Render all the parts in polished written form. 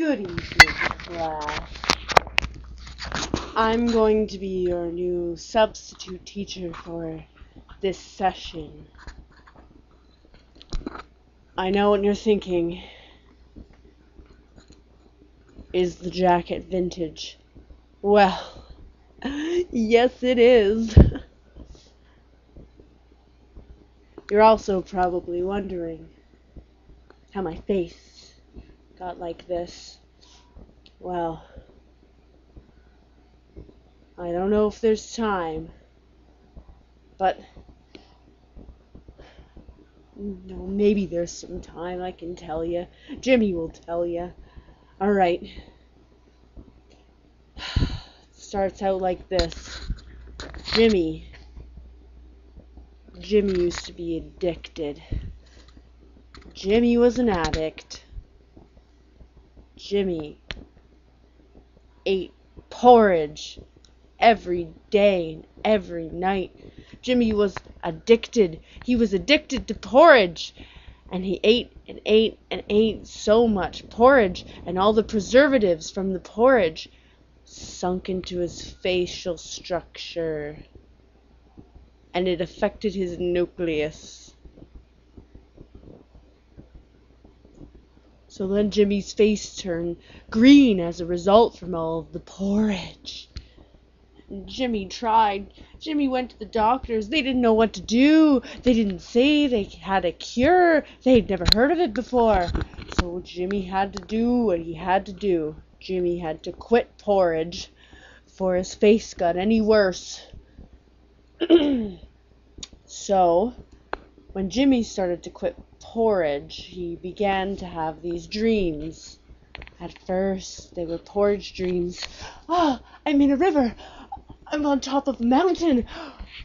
Good evening, class. I'm going to be your new substitute teacher for this session. I know what you're thinking. Is the jacket vintage? Well, yes it is. You're also probably wondering how my face got like this. Well, I don't know if there's time, but maybe there's some time. I can tell you. Jimmy will tell you. Alright. Starts out like this. Jimmy used to be addicted. Jimmy was an addict. Jimmy ate porridge every day and every night. Jimmy was addicted. He was addicted to porridge. And he ate and ate and ate so much porridge, and all the preservatives from the porridge sunk into his facial structure. And it affected his nucleus. So then Jimmy's face turned green as a result from all of the porridge. And Jimmy tried. Jimmy went to the doctors. They didn't know what to do. They didn't say they had a cure. They'd never heard of it before. So Jimmy had to do what he had to do. Jimmy had to quit porridge before his face got any worse. So, when Jimmy started to quit porridge, he began to have these dreams. At first, they were porridge dreams. Ah, I'm in a river. I'm on top of a mountain.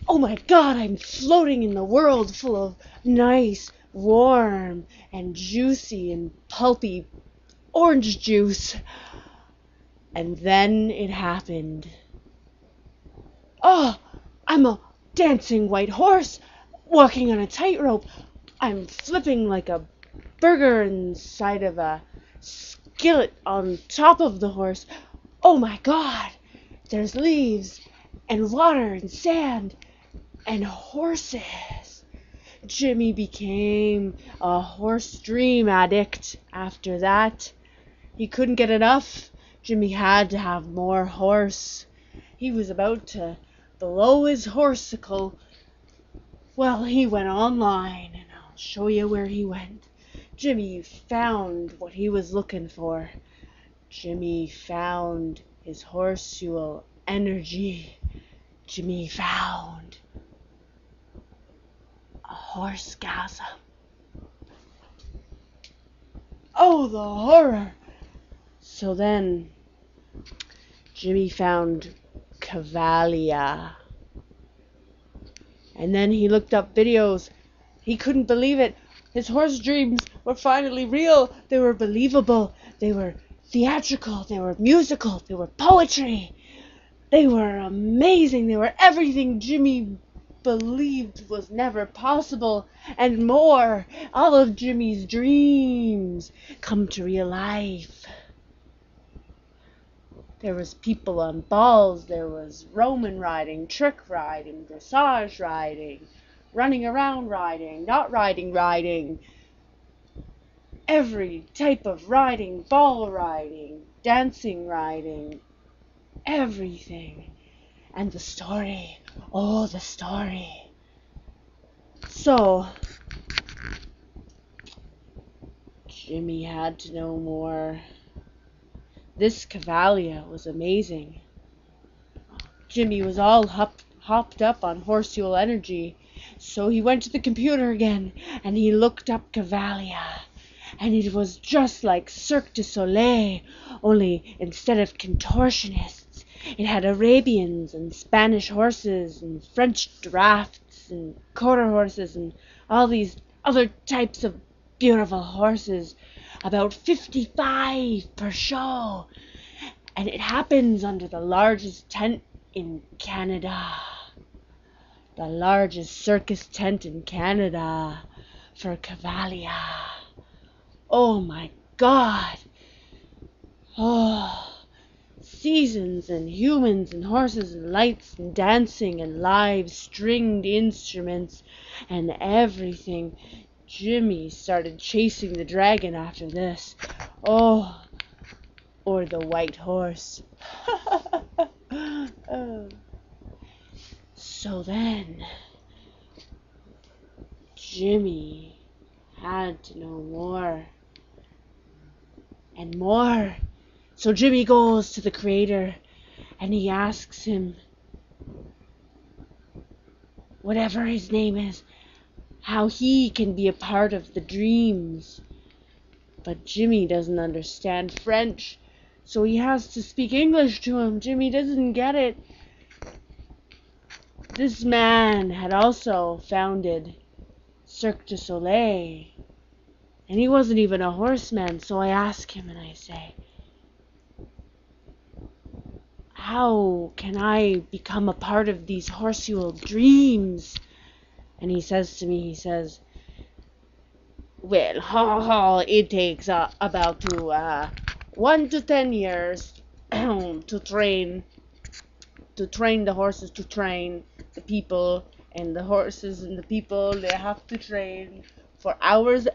Oh my God, I'm floating in the world full of nice, warm, and juicy and pulpy orange juice. And then it happened. Oh, I'm a dancing white horse walking on a tightrope. I'm flipping like a burger inside of a skillet on top of the horse. Oh my God, there's leaves and water and sand and horses. Jimmy became a horse dream addict after that. He couldn't get enough. Jimmy had to have more horse. He was about to blow his horsicle. Well, he went online, and I'll show you where he went. Jimmy found what he was looking for. Jimmy found his horsual energy. Jimmy found a horsegasm. Oh, the horror! So then, Jimmy found Cavalia. And then he looked up videos. He couldn't believe it. His horse dreams were finally real. They were believable. They were theatrical. They were musical. They were poetry. They were amazing. They were everything Jimmy believed was never possible, and more. All of Jimmy's dreams come to real life. There was people on balls. There was Roman riding, trick riding, dressage riding, running around riding, not riding. Every type of riding, ball riding, dancing riding, everything. And the story. Oh, the story. So, Jimmy had to know more. This Cavalia was amazing. Jimmy was all hopped up on horsual energy, so he went to the computer again, and he looked up Cavalia. And it was just like Cirque du Soleil, only instead of contortionists, it had Arabians and Spanish horses and French drafts and quarter horses and all these other types of beautiful horses. About 55 per show. And it happens under the largest tent in Canada. The largest circus tent in Canada for Cavalia. Oh my God. Oh, seasons and humans and horses and lights and dancing and live stringed instruments and everything. Jimmy started chasing the dragon after this. Oh, or the white horse. Oh. So then, Jimmy had to know more and more. So Jimmy goes to the creator and he asks him, whatever his name is, how he can be a part of the dreams. But Jimmy doesn't understand French, so he has to speak English to him. Jimmy doesn't get it. This man had also founded Cirque du Soleil, and he wasn't even a horseman, so I ask him and I say, how can I become a part of these horsual dreams? And he says to me, he says, well, it takes about 1 to 10 years to train the horses, to train the people, and the horses and the people, they have to train for hours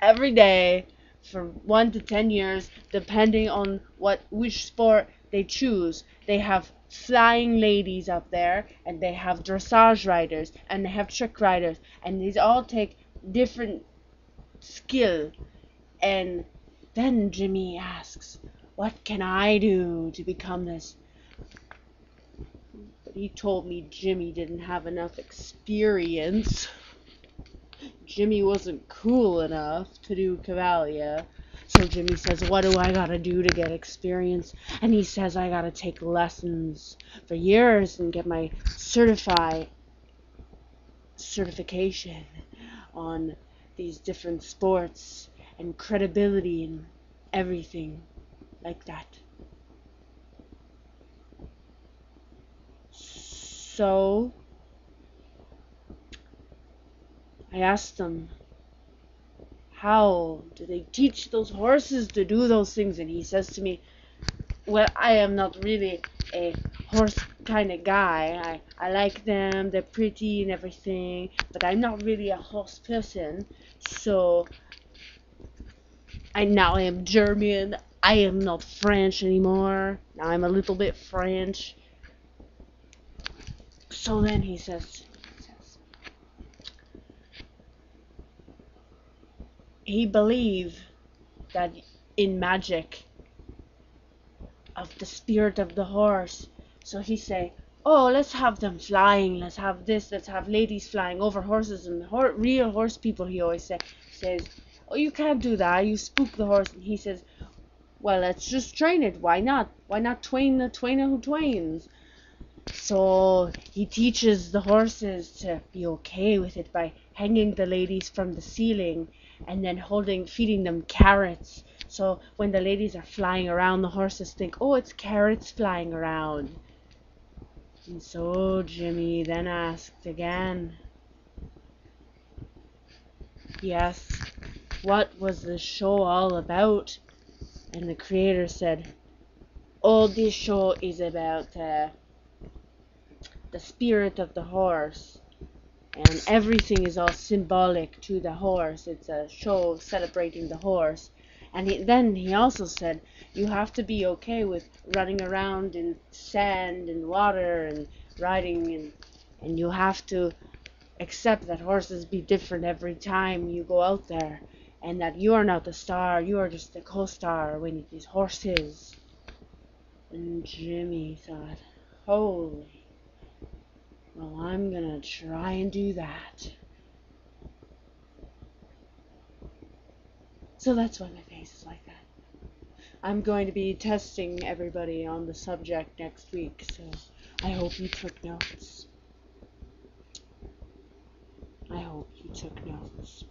every day for 1 to 10 years, depending on which sport they choose. They have flying ladies up there, and they have dressage riders, and they have trick riders, and these all take different skill. And then Jimmy asks, what can I do to become this? But he told me Jimmy didn't have enough experience. Jimmy wasn't cool enough to do Cavalia. So Jimmy says, what do I gotta do to get experience? And he says, I gotta take lessons for years and get my certification on these different sports and credibility and everything like that. So I asked him, how do they teach those horses to do those things? And he says to me, well, I am not really a horse kind of guy. I like them, they're pretty and everything, but I'm not really a horse person. So I am German. I am not French anymore. Now I'm a little bit French. So then he says, he believed that in magic of the spirit of the horse. So he say, oh, let's have them flying, let's have this, let's have ladies flying over horses, and real horse people, he always says, oh, you can't do that, you spook the horse. And he says, well, let's just train it, why not twain the twainer who twains? So he teaches the horses to be okay with it by hanging the ladies from the ceiling and then feeding them carrots. So when the ladies are flying around, the horses think, oh, it's carrots flying around. And so Jimmy then asked again. He asked, what was the show all about? And the creator said, oh, this show is about the spirit of the horse, and everything is all symbolic to the horse. It's a show celebrating the horse. And then he also said, you have to be okay with running around in sand and water and riding, and you have to accept that horses be different every time you go out there, and that you are not the star, you are just the co-star with these horses. And Jimmy thought, holy, well, I'm gonna try and do that. So that's why my face is like that. I'm going to be testing everybody on the subject next week, so I hope you took notes. I hope you took notes.